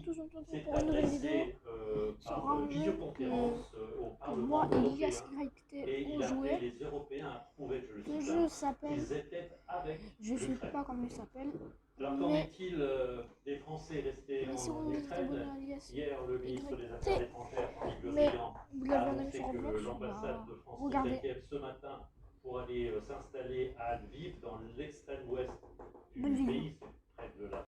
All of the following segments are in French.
tous entendu pour une nouvelle vidéo sur un jeu que moi et Elias YT ont joué. Le jeu s'appelle, je sais pas comment il s'appelle, mais si vous êtes abonné à Elias YT, mais vous l'avez en même sur Roblox, regardez. Pour aller s'installer à Lviv, dans l'extrême ouest du Bonne vidéo. pays, près de la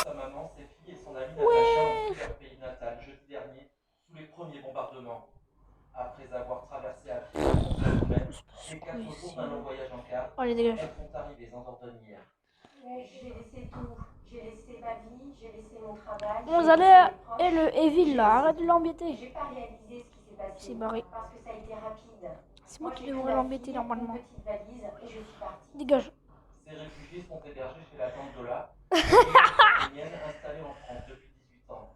Sa maman, ses filles et son ami Natacha ont fui leur pays natal jeudi dernier sous les premiers bombardements. Après avoir traversé à pied la frontière roumaine et 4 jours d'un long voyage en car, Allez, dégage. elles sont arrivées en Dordogne hier. J'ai laissé tout. J'ai laissé ma vie, j'ai laissé mon travail. Vous allez et le Evil là, arrête de l'embêter. J'ai pas réalisé ce qui s'est passé. C'est barré. Parce que ça a été rapide. C'est moi qui devrais l'embêter normalement. Une petite valise et je suis partie. Dégage. Ces réfugiés sont hébergés chez la tante Dola, ukrainienne installée en France depuis 18 ans.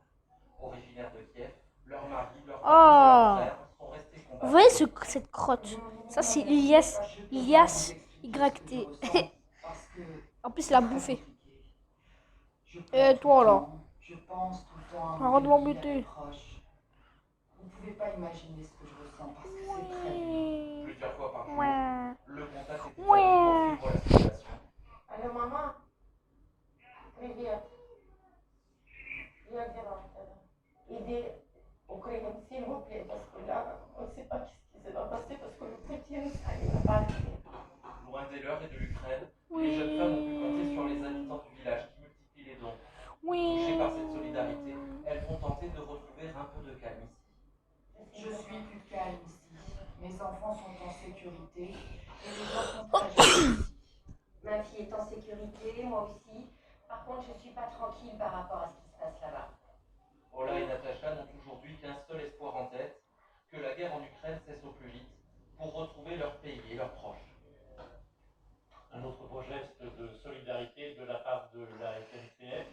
Originaires de Kiev, leur mari, leur femme et leurs frères sont restés combattre. Vous voyez cette crotte? Ça c'est Ilias YT. En plus il a bouffé. Et toi là? Je pense tout le temps. Arrête de l'embêter. Vous pouvez pas imaginer ce que je ressens parce que c'est très dur. Plusieurs fois par jour, Ouais. le contact est Ouais. établi pour suivre la situation. Allô maman? Привет. Я где-то. Иди Украину, s'il vous plaît, parce que là, on ne sait pas ce qui va passer parce que le Poutine, ça ne va pas arriver. Loin des leurs et de l'Ukraine, les jeunes femmes ont pu compter sur les habitants du village qui multiplient les dons. Touchées par cette solidarité, elles vont tenter de retrouver un peu de calme ici. Je suis plus calme ici. Mes enfants sont en sécurité et les gens sont fragiles ici. Ma fille est en sécurité, moi aussi. Par contre, je ne suis pas tranquille par rapport à ce qui se passe là-bas. Ola et Natacha n'ont aujourd'hui qu'un seul espoir en tête, que la guerre en Ukraine cesse au plus vite pour retrouver leur pays et leurs proches. Un autre beau geste de solidarité de la part de la SNCF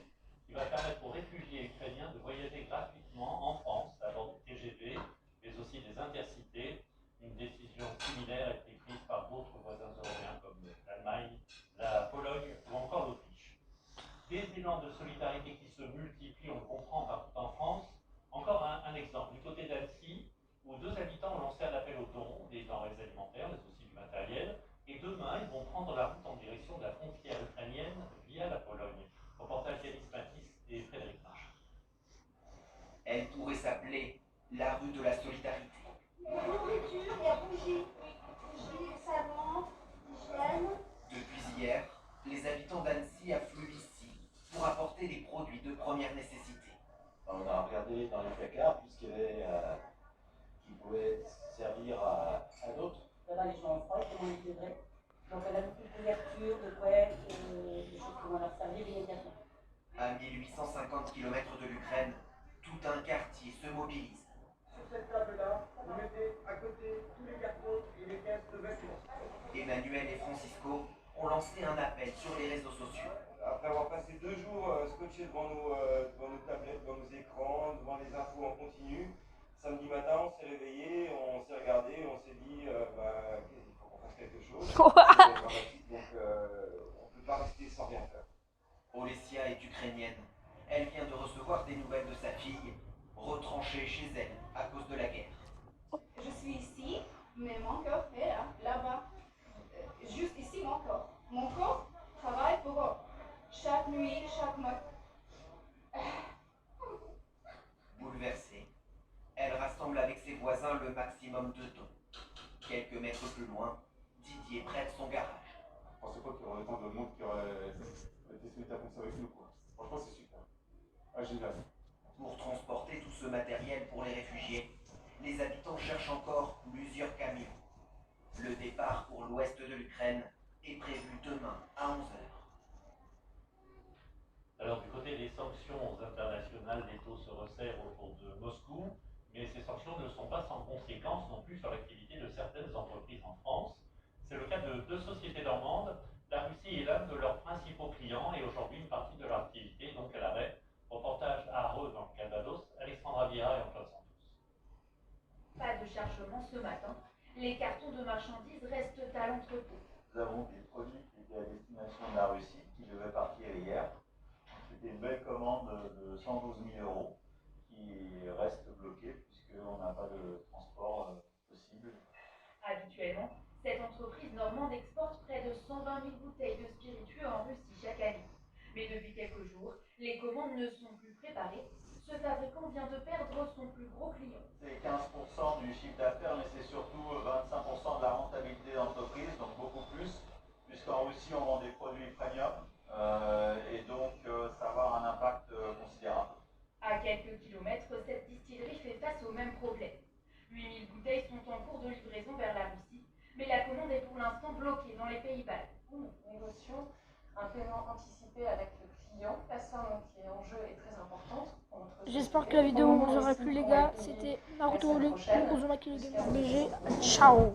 qui va permettre aux réfugiés ukrainiens de voyager gratuitement en France à bord du TGV, mais aussi des intercités. Une décision similaire a été prise par d'autres voisins européens comme l'Allemagne, la Pologne ou encore l'Autriche. Des élans de solidarité qui se multiplient, on le comprend partout en France. Encore un exemple, du côté d'Annecy, où 2 habitants ont lancé un appel aux dons, des denrées alimentaires, mais aussi du matériel. Et demain, ils vont prendre la route en direction de la frontière ukrainienne via la Pologne. Reportage d'Alice Matisse et Frédéric March. Elle pourrait s'appeler la rue de la solidarité. Il y a nourriture, il y a bougie. Bougie, savon, hygiène. Depuis hier, les habitants d'Annecy affluent ici pour apporter des produits de première nécessité. On a regardé dans les placards tout ce qu'il y avait qui pouvait servir à d'autres. Là-bas, les gens ont froid, ils vont les livrer. Donc, elle a beaucoup de couvertures, de couettes, des choses qui vont leur servir immédiatement. À 1850 km de l'Ukraine, tout un quartier se mobilise. Sur cette table-là, vous mettez à côté tous les cartons et les caisses de vêtements. Emmanuel et Francisco ont lancé un appel sur les réseaux sociaux. Après avoir passé 2 jours scotchés devant nos tablettes, devant nos écrans, devant les infos en continu, samedi matin, on s'est réveillé, on s'est regardé, on s'est dit il faut qu'on fasse quelque chose. C'est dramatique, donc on ne peut pas rester sans rien faire. Olesya est ukrainienne. Elle vient de recevoir des nouvelles de sa fille, retranchée chez elle à cause de la guerre. Je suis ici, mais mon corps est là-bas. Juste ici, mon corps. Mon corps travaille pour eux. Chaque nuit, chaque mois. Bouleversée, elle rassemble avec ses voisins le maximum de dons. Quelques mètres plus loin, Didier prête son garage. Je pensais pas qu'il y aurait autant de monde qui aurait été solidaire comme ça avec nous, quoi. Franchement, c'est super. Ah, génial. Pour transporter tout ce matériel pour les réfugiés, les habitants cherchent encore plusieurs camions. Le départ pour l'ouest de l'Ukraine est prévu demain à 11h. Alors du côté des sanctions internationales, les taux se resserrent autour de Moscou, mais ces sanctions ne sont pas sans conséquences non plus sur l'activité de certaines entreprises en France. C'est le cas de 2 sociétés normandes. La Russie est l'un de leurs principaux clients et aujourd'hui une partie de leur activité donc à l'arrêt. Reportage à Areux dans le Calvados, Alexandra Vieira et Antoine Santos. Pas de chargement ce matin. Les cartons de marchandises restent à l'entrepôt. Nous avons des produits qui étaient à destination de la Russie, qui devaient partir hier. C'était une belle commande de 112 000 € qui reste bloquée puisqu'on n'a pas de transport possible. Habituellement, cette entreprise normande exporte près de 120 000 bouteilles de spiritueux en Russie chaque année. Mais depuis quelques jours, les commandes ne sont plus préparées. Ce fabricant vient de perdre son plus gros client. C'est 15% du chiffre d'affaires, mais c'est surtout 25% de la rentabilité d'entreprise, donc beaucoup plus, puisqu'en Russie on vend des produits ukrainiens 8000 bouteilles sont en cours de livraison vers la Russie, mais la commande est pour l'instant bloquée dans les pays baltes. Nous négocions un paiement anticipé avec le client. La somme qui est en jeu est très importante. J'espère que la vidéo vous aura plu les gars. C'était Naruto le Uzumaki le Gamer BG. Ciao.